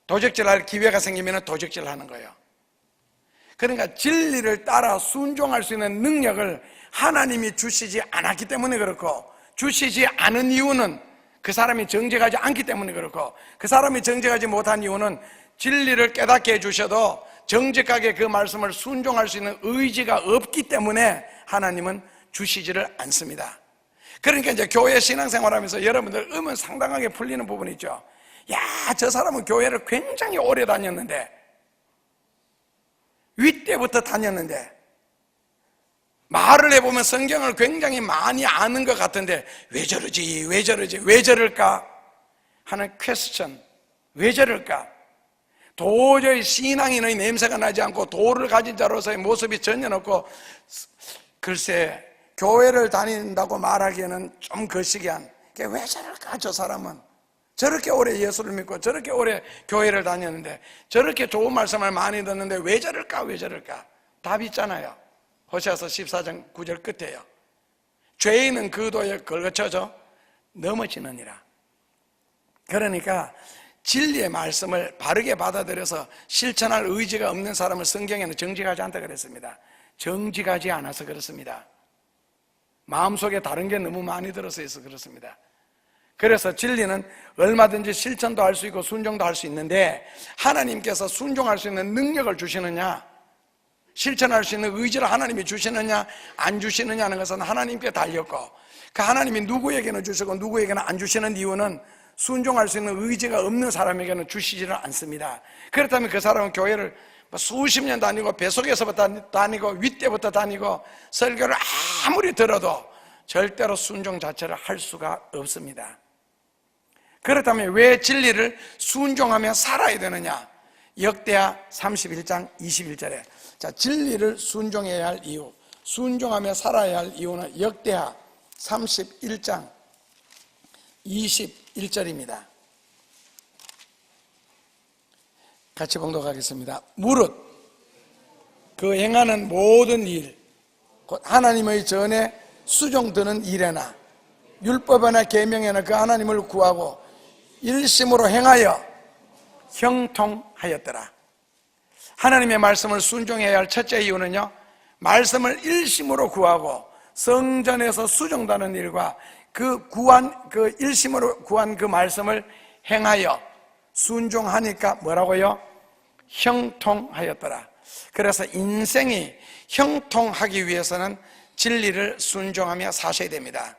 도적질할 기회가 생기면 도적질하는 거예요. 그러니까 진리를 따라 순종할 수 있는 능력을 하나님이 주시지 않았기 때문에 그렇고, 주시지 않은 이유는 그 사람이 정직하지 않기 때문에 그렇고, 그 사람이 정직하지 못한 이유는 진리를 깨닫게 해주셔도 정직하게 그 말씀을 순종할 수 있는 의지가 없기 때문에 하나님은 주시지를 않습니다. 그러니까 이제 교회 신앙생활하면서 여러분들 의문 상당하게 풀리는 부분이 있죠. 야, 저 사람은 교회를 굉장히 오래 다녔는데, 윗때부터 다녔는데, 말을 해보면 성경을 굉장히 많이 아는 것 같은데 왜 저러지, 왜 저러지, 왜 저럴까 하는 퀘스천, 왜 저럴까? 도저히 신앙인의 냄새가 나지 않고 도를 가진 자로서의 모습이 전혀 없고, 글쎄 교회를 다닌다고 말하기에는 좀 거시기한, 왜 저럴까? 저 사람은 저렇게 오래 예수를 믿고 저렇게 오래 교회를 다녔는데, 저렇게 좋은 말씀을 많이 듣는데 왜 저럴까? 왜 저럴까? 답 있잖아요. 호세아서 14장 9절 끝에요. 죄인은 그 도에 걸거쳐져 넘어지느니라. 그러니까 진리의 말씀을 바르게 받아들여서 실천할 의지가 없는 사람을 성경에는 정직하지 않다 그랬습니다. 정직하지 않아서 그렇습니다. 마음속에 다른 게 너무 많이 들어서 있어 그렇습니다. 그래서 진리는 얼마든지 실천도 할 수 있고 순종도 할 수 있는데, 하나님께서 순종할 수 있는 능력을 주시느냐, 실천할 수 있는 의지를 하나님이 주시느냐 안 주시느냐 하는 것은 하나님께 달렸고, 그 하나님이 누구에게는 주시고 누구에게는 안 주시는 이유는 순종할 수 있는 의지가 없는 사람에게는 주시지를 않습니다. 그렇다면 그 사람은 교회를 수십 년 다니고 배속에서부터 다니고 윗때부터 다니고 설교를 아무리 들어도 절대로 순종 자체를 할 수가 없습니다. 그렇다면 왜 진리를 순종하며 살아야 되느냐? 역대하 31장 21절에 자, 진리를 순종해야 할 이유, 순종하며 살아야 할 이유는 역대하 31장 21절입니다. 같이 봉독하겠습니다. 무릇 그 행하는 모든 일, 곧 하나님의 전에 수종드는 일에나 율법이나 계명에나 그 하나님을 구하고 일심으로 행하여 형통하였더라. 하나님의 말씀을 순종해야 할 첫째 이유는요, 말씀을 일심으로 구하고 성전에서 수종다는 일과 그 일심으로 구한 그 말씀을 행하여 순종하니까 뭐라고요? 형통하였더라. 그래서 인생이 형통하기 위해서는 진리를 순종하며 사셔야 됩니다.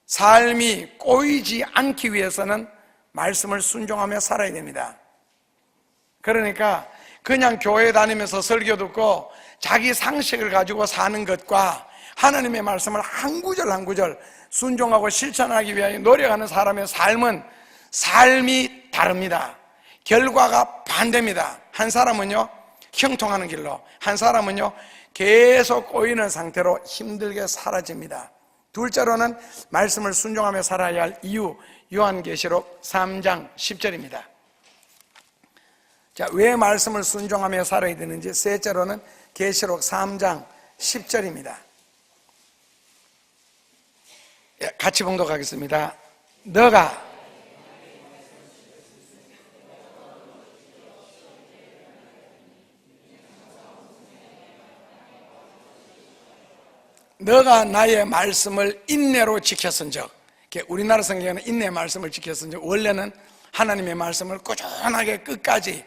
삶이 꼬이지 않기 위해서는 말씀을 순종하며 살아야 됩니다. 그러니까 그냥 교회 다니면서 설교 듣고 자기 상식을 가지고 사는 것과 하나님의 말씀을 한 구절 한 구절 순종하고 실천하기 위하여 노력하는 사람의 삶이 다릅니다. 결과가 반대입니다. 한 사람은요 형통하는 길로, 한 사람은요 계속 꼬이는 상태로 힘들게 사라집니다. 둘째로는 말씀을 순종하며 살아야 할 이유, 요한계시록 3장 10절입니다. 자, 왜 말씀을 순종하며 살아야 되는지, 셋째로는 계시록 3장 10절입니다. 같이 봉독하겠습니다. 너가 너가 나의 말씀을 인내로 지켰은즉, 우리나라 성경에는 인내의 말씀을 지켰은즉, 원래는 하나님의 말씀을 꾸준하게 끝까지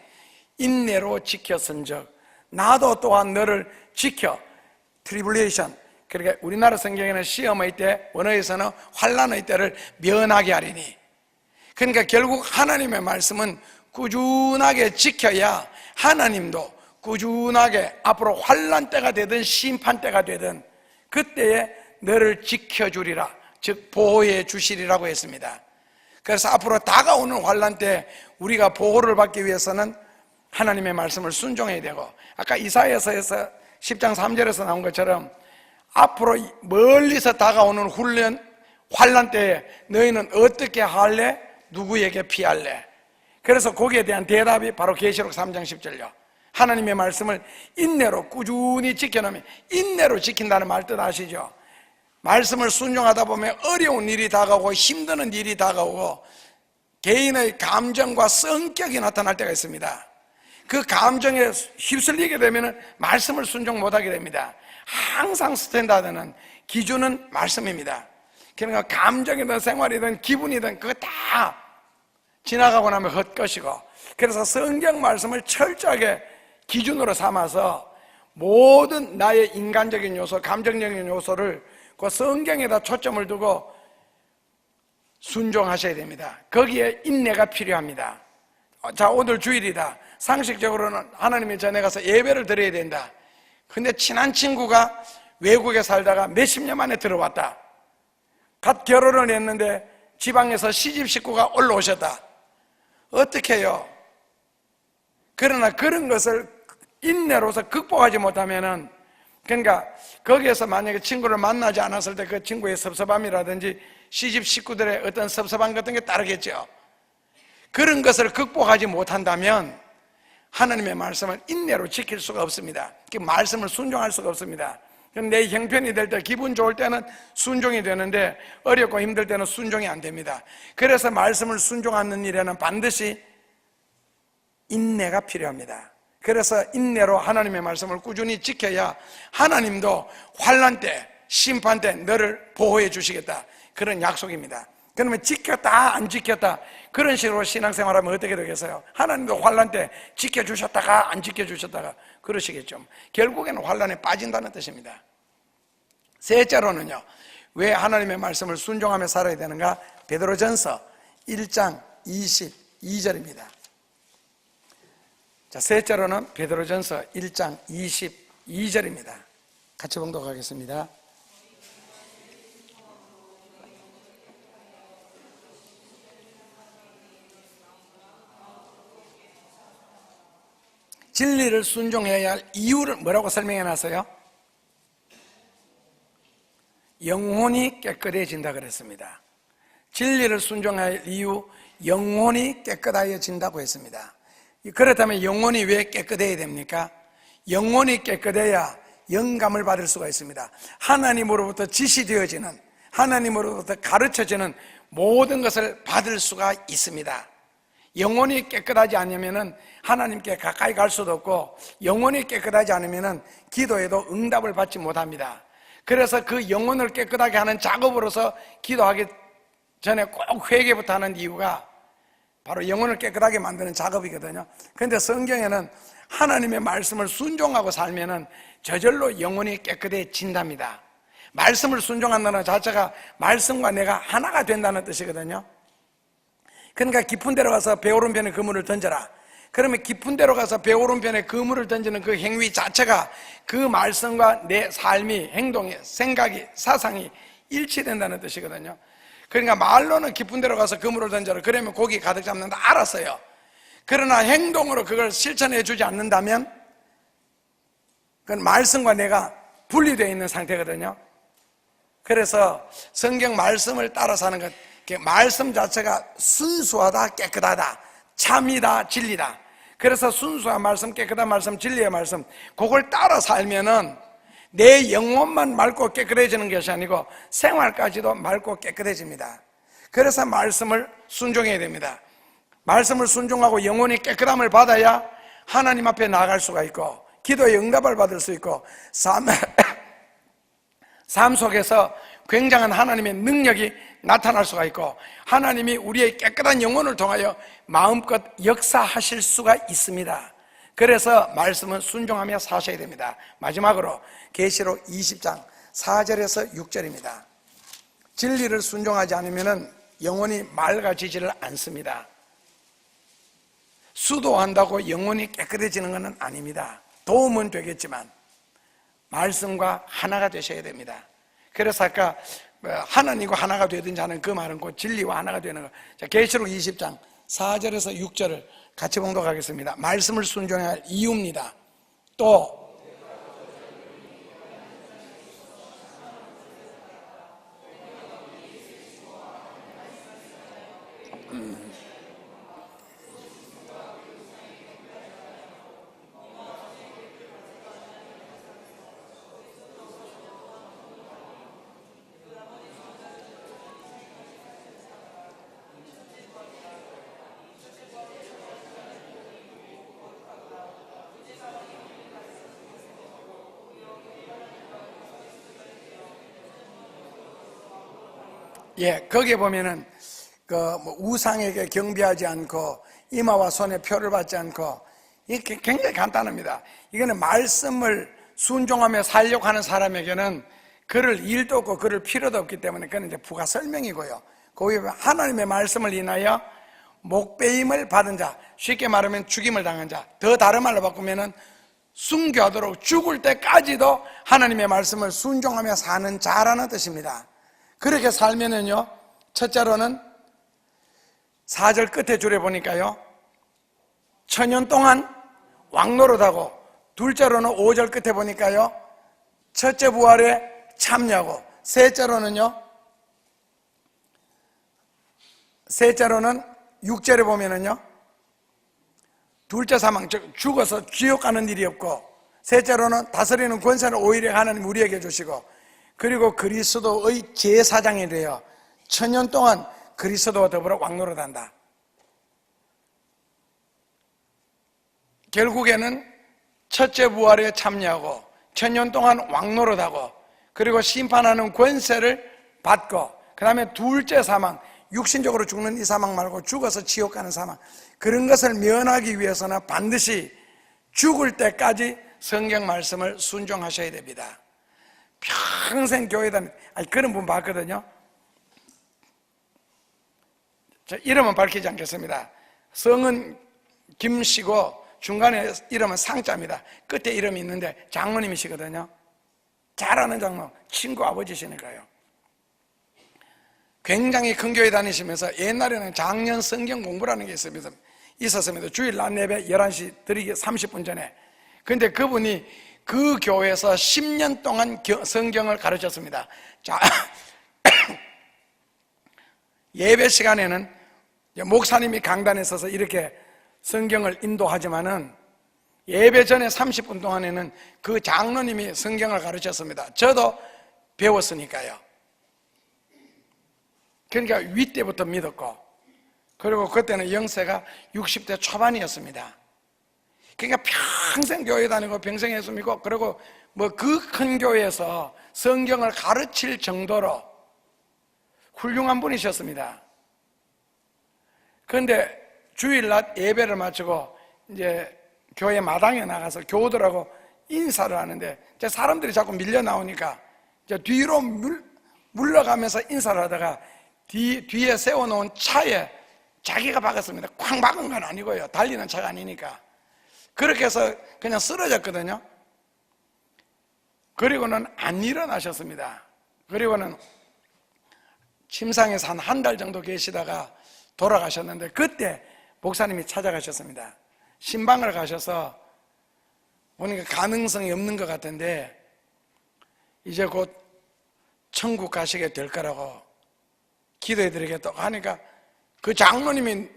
인내로 지켰은즉 나도 또한 너를 지켜. 트리블레이션, 그러니까 우리나라 성경에는 시험의 때, 원어에서는 환난의 때를 면하게 하리니. 그러니까 결국 하나님의 말씀은 꾸준하게 지켜야 하나님도 꾸준하게 앞으로 환난 때가 되든 심판 때가 되든 그때에 너를 지켜주리라, 즉 보호해 주시리라고 했습니다. 그래서 앞으로 다가오는 환난 때 우리가 보호를 받기 위해서는 하나님의 말씀을 순종해야 되고, 아까 이사야서에서 10장 3절에서 나온 것처럼 앞으로 멀리서 다가오는 훈련, 환난 때에 너희는 어떻게 할래? 누구에게 피할래? 그래서 거기에 대한 대답이 바로 계시록 3장 10절요. 하나님의 말씀을 인내로 꾸준히 지켜놓으면, 인내로 지킨다는 말 뜻 아시죠? 말씀을 순종하다 보면 어려운 일이 다가오고 힘드는 일이 다가오고 개인의 감정과 성격이 나타날 때가 있습니다. 그 감정에 휩쓸리게 되면 말씀을 순종 못하게 됩니다. 항상 스탠다드는, 기준은 말씀입니다. 그러니까 감정이든 생활이든 기분이든 그거 다 지나가고 나면 헛것이고, 그래서 성경 말씀을 철저하게 기준으로 삼아서 모든 나의 인간적인 요소, 감정적인 요소를 그 성경에다 초점을 두고 순종하셔야 됩니다. 거기에 인내가 필요합니다. 자, 오늘 주일이다. 상식적으로는 하나님의 전에 가서 예배를 드려야 된다. 근데 친한 친구가 외국에 살다가 몇십 년 만에 들어왔다. 갓 결혼을 했는데 지방에서 시집 식구가 올라오셨다. 어떻게 해요? 그러나 그런 것을 인내로서 극복하지 못하면은, 그러니까 거기에서 만약에 친구를 만나지 않았을 때 그 친구의 섭섭함이라든지 시집 식구들의 어떤 섭섭함 같은 게 따르겠죠. 그런 것을 극복하지 못한다면 하나님의 말씀을 인내로 지킬 수가 없습니다. 그 말씀을 순종할 수가 없습니다. 내 형편이 될 때, 기분 좋을 때는 순종이 되는데 어렵고 힘들 때는 순종이 안 됩니다. 그래서 말씀을 순종하는 일에는 반드시 인내가 필요합니다. 그래서 인내로 하나님의 말씀을 꾸준히 지켜야 하나님도 환난 때, 심판 때 너를 보호해 주시겠다, 그런 약속입니다. 그러면 지켰다 안 지켰다 그런 식으로 신앙생활하면 어떻게 되겠어요? 하나님도 환난 때 지켜주셨다가 안 지켜주셨다가 그러시겠죠. 결국에는 환난에 빠진다는 뜻입니다. 셋째로는요, 왜 하나님의 말씀을 순종하며 살아야 되는가? 베드로전서 1장 22절입니다. 자, 셋째로는 베드로전서 1장 22절입니다. 같이 봉독하겠습니다. 진리를 순종해야 할 이유를 뭐라고 설명해 놨어요? 영혼이 깨끗해진다 그랬습니다. 진리를 순종해야 할 이유, 영혼이 깨끗해진다고 했습니다. 그렇다면 영혼이 왜 깨끗해야 됩니까? 영혼이 깨끗해야 영감을 받을 수가 있습니다. 하나님으로부터 지시되어지는, 하나님으로부터 가르쳐지는 모든 것을 받을 수가 있습니다. 영혼이 깨끗하지 않으면 하나님께 가까이 갈 수도 없고, 영혼이 깨끗하지 않으면 기도에도 응답을 받지 못합니다. 그래서 그 영혼을 깨끗하게 하는 작업으로서 기도하기 전에 꼭 회개부터 하는 이유가 바로 영혼을 깨끗하게 만드는 작업이거든요. 그런데 성경에는 하나님의 말씀을 순종하고 살면은 저절로 영혼이 깨끗해진답니다. 말씀을 순종한다는 자체가 말씀과 내가 하나가 된다는 뜻이거든요. 그러니까 깊은 데로 가서 배 오른편에 그물을 던져라. 그러면 깊은 데로 가서 배 오른편에 그물을 던지는 그 행위 자체가 그 말씀과 내 삶이, 행동이, 생각이, 사상이 일치된다는 뜻이거든요. 그러니까 말로는 깊은 데로 가서 그물을 던져라, 그러면 고기 가득 잡는다, 알았어요. 그러나 행동으로 그걸 실천해 주지 않는다면 그건 말씀과 내가 분리되어 있는 상태거든요. 그래서 성경 말씀을 따라 사는 것, 말씀 자체가 순수하다, 깨끗하다, 참이다, 진리다. 그래서 순수한 말씀, 깨끗한 말씀, 진리의 말씀, 그걸 따라 살면은 내 영혼만 맑고 깨끗해지는 것이 아니고 생활까지도 맑고 깨끗해집니다. 그래서 말씀을 순종해야 됩니다. 말씀을 순종하고 영혼이 깨끗함을 받아야 하나님 앞에 나아갈 수가 있고 기도의 응답을 받을 수 있고 삶 속에서 굉장한 하나님의 능력이 나타날 수가 있고, 하나님이 우리의 깨끗한 영혼을 통하여 마음껏 역사하실 수가 있습니다. 그래서 말씀은 순종하며 사셔야 됩니다. 마지막으로 계시록 20장 4절에서 6절입니다. 진리를 순종하지 않으면 영혼이 맑아지지를 않습니다. 수도한다고 영혼이 깨끗해지는 것은 아닙니다. 도움은 되겠지만 말씀과 하나가 되셔야 됩니다. 그래서 아까 하나님과 하나가 되든지 하는 그 말은 곧 진리와 하나가 되는 것. 자, 계시록 20장 4절에서 6절을 같이 봉독하겠습니다. 말씀을 순종해야 할 이유입니다. 또 거기에 보면은 우상에게 경배하지 않고 이마와 손에 표를 받지 않고, 이게 굉장히 간단합니다. 이거는 말씀을 순종하며 살려고 하는 사람에게는 그럴 일도 없고 그럴 필요도 없기 때문에 그건 이제 부가 설명이고요. 거기에 하나님의 말씀을 인하여 목배임을 받은 자, 쉽게 말하면 죽임을 당한 자, 더 다른 말로 바꾸면은 순교하도록 죽을 때까지도 하나님의 말씀을 순종하며 사는 자라는 뜻입니다. 그렇게 살면은요, 첫째로는 4절 끝에 줄에 보니까요, 천년 동안 왕노릇하고, 둘째로는 5절 끝에 보니까요, 첫째 부활에 참여하고, 셋째로는 6절에 보면은요, 둘째 사망, 즉 죽어서 지옥 가는 일이 없고, 셋째로는 다스리는 권세를 오히려 하나님 우리에게 주시고, 그리고 그리스도의 제사장이 되어 천년 동안 그리스도와 더불어 왕노릇한다. 결국에는 첫째 부활에 참여하고 천년 동안 왕노릇하고, 그리고 심판하는 권세를 받고, 그 다음에 둘째 사망, 육신적으로 죽는 이 사망 말고 죽어서 지옥 가는 사망, 그런 것을 면하기 위해서는 반드시 죽을 때까지 성경 말씀을 순종하셔야 됩니다. 평생 교회 다니, 그런 분 봤거든요. 저 이름은 밝히지 않겠습니다. 성은 김씨고 중간에 이름은 상자입니다. 끝에 이름이 있는데 장로님이시거든요. 잘 아는 장로, 친구 아버지시니까요. 굉장히 큰 교회 다니시면서 옛날에는 작년 성경 공부라는 게 있었습니다. 주일 낮 예배 11시 드리기 30분 전에. 근데 그분이 그 교회에서 10년 동안 성경을 가르쳤습니다. 자, 예배 시간에는 목사님이 강단에 서서 이렇게 성경을 인도하지만은 예배 전에 30분 동안에는 그 장로님이 성경을 가르쳤습니다. 저도 배웠으니까요. 그러니까 윗때부터 믿었고, 그리고 그때는 영세가 60대 초반이었습니다. 그러니까 평생 교회 다니고 평생 예수 믿고, 그리고 그 큰 교회에서 성경을 가르칠 정도로 훌륭한 분이셨습니다. 그런데 주일날 예배를 마치고 이제 교회 마당에 나가서 교우들하고 인사를 하는데, 사람들이 자꾸 밀려 나오니까 뒤로 물러가면서 인사를 하다가 뒤에 세워놓은 차에 자기가 박았습니다. 쾅 박은 건 아니고요. 달리는 차가 아니니까. 그렇게 해서 그냥 쓰러졌거든요. 그리고는 안 일어나셨습니다. 그리고는 침상에서 한 달 정도 계시다가 돌아가셨는데, 그때 목사님이 찾아가셨습니다. 신방을 가셔서 보니까 가능성이 없는 것 같은데 이제 곧 천국 가시게 될 거라고 기도해드리겠다고 하니까, 그 장로님이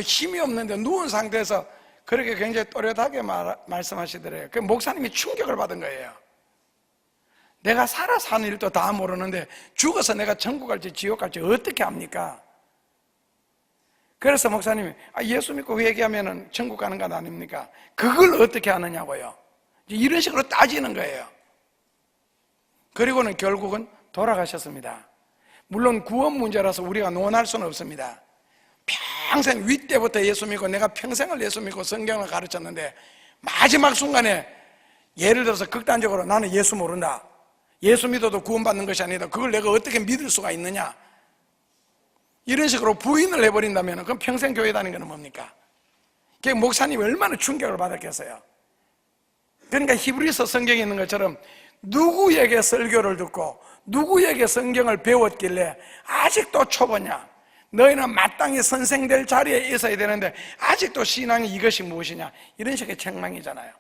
힘이 없는데 누운 상태에서 그렇게 굉장히 또렷하게 말씀하시더래요. 그 목사님이 충격을 받은 거예요. 내가 살아서 하는 일도 다 모르는데 죽어서 내가 천국 갈지 지옥 갈지 어떻게 합니까? 그래서 목사님이 예수 믿고 회개하면 천국 가는 것 아닙니까? 그걸 어떻게 하느냐고요. 이런 식으로 따지는 거예요. 그리고는 결국은 돌아가셨습니다. 물론 구원 문제라서 우리가 논할 수는 없습니다. 평생 윗때부터 예수 믿고 내가 평생을 예수 믿고 성경을 가르쳤는데 마지막 순간에 예를 들어서 극단적으로 나는 예수 모른다, 예수 믿어도 구원받는 것이 아니다, 그걸 내가 어떻게 믿을 수가 있느냐, 이런 식으로 부인을 해버린다면 그럼 평생 교회 다니는 건 뭡니까? 그 목사님이 얼마나 충격을 받았겠어요. 그러니까 히브리서 성경에 있는 것처럼 누구에게 설교를 듣고 누구에게 성경을 배웠길래 아직도 초보냐, 너희는 마땅히 선생 될 자리에 있어야 되는데 아직도 신앙이 이것이 무엇이냐, 이런 식의 책망이잖아요.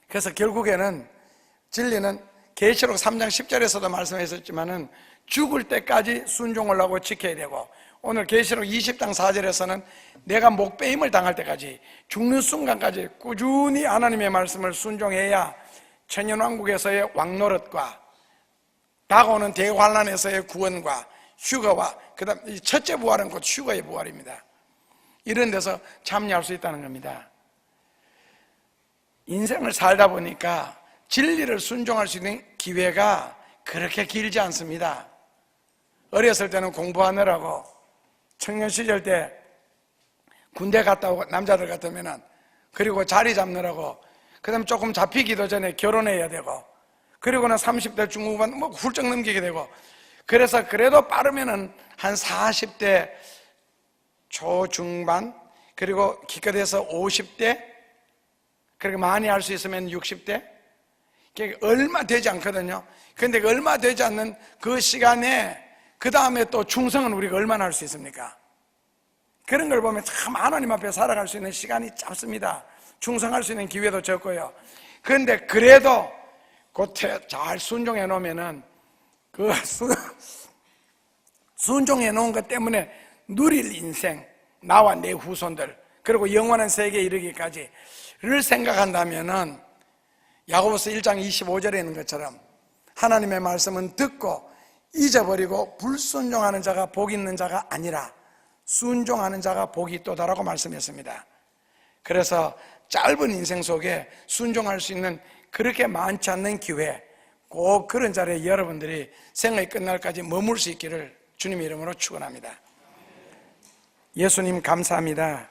그래서 결국에는 진리는 계시록 3장 10절에서도 말씀하셨지만은 죽을 때까지 순종을 하고 지켜야 되고, 오늘 계시록 20장 4절에서는 내가 목배임을 당할 때까지, 죽는 순간까지 꾸준히 하나님의 말씀을 순종해야 천년왕국에서의 왕노릇과 다가오는 대환란에서의 구원과 휴거와 그 다음 첫째 부활은 곧 휴거의 부활입니다. 이런 데서 참여할 수 있다는 겁니다. 인생을 살다 보니까 진리를 순종할 수 있는 기회가 그렇게 길지 않습니다. 어렸을 때는 공부하느라고, 청년 시절 때 군대 갔다 오고 남자들 같으면은, 그리고 자리 잡느라고, 그 다음에 조금 잡히기도 전에 결혼해야 되고, 그리고는 30대 중후반 뭐 훌쩍 넘기게 되고, 그래서 그래도 빠르면은 한 40대 초중반, 그리고 기껏해서 50대, 그리고 많이 할 수 있으면 60대, 얼마 되지 않거든요. 그런데 얼마 되지 않는 그 시간에 그 다음에 또 충성은 우리가 얼마나 할 수 있습니까? 그런 걸 보면 참 하나님 앞에 살아갈 수 있는 시간이 짧습니다. 충성할 수 있는 기회도 적고요. 그런데 그래도 곧잘 순종해 놓으면은 그 순종해 놓은 것 때문에 누릴 인생, 나와 내 후손들, 그리고 영원한 세계에 이르기까지를 생각한다면은 야고보서 1장 25절에 있는 것처럼 하나님의 말씀은 듣고 잊어버리고 불순종하는 자가 복 있는 자가 아니라 순종하는 자가 복이 있도다라고 말씀했습니다. 그래서 짧은 인생 속에 순종할 수 있는 그렇게 많지 않는 기회, 꼭 그런 자리에 여러분들이 생애의 끝날까지 머물 수 있기를 주님의 이름으로 축원합니다. 예수님 감사합니다.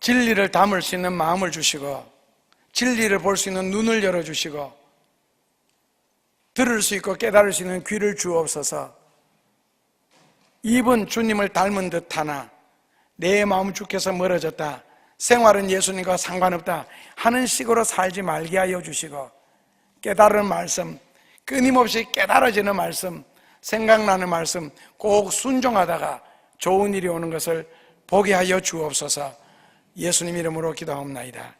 진리를 담을 수 있는 마음을 주시고, 진리를 볼 수 있는 눈을 열어주시고, 들을 수 있고 깨달을 수 있는 귀를 주옵소서. 입은 주님을 닮은 듯하나 내 마음 주께서 멀어졌다, 생활은 예수님과 상관없다 하는 식으로 살지 말게 하여 주시고, 깨달은 말씀, 끊임없이 깨달아지는 말씀, 생각나는 말씀 꼭 순종하다가 좋은 일이 오는 것을 보게 하여 주옵소서. 예수님 이름으로 기도하옵나이다.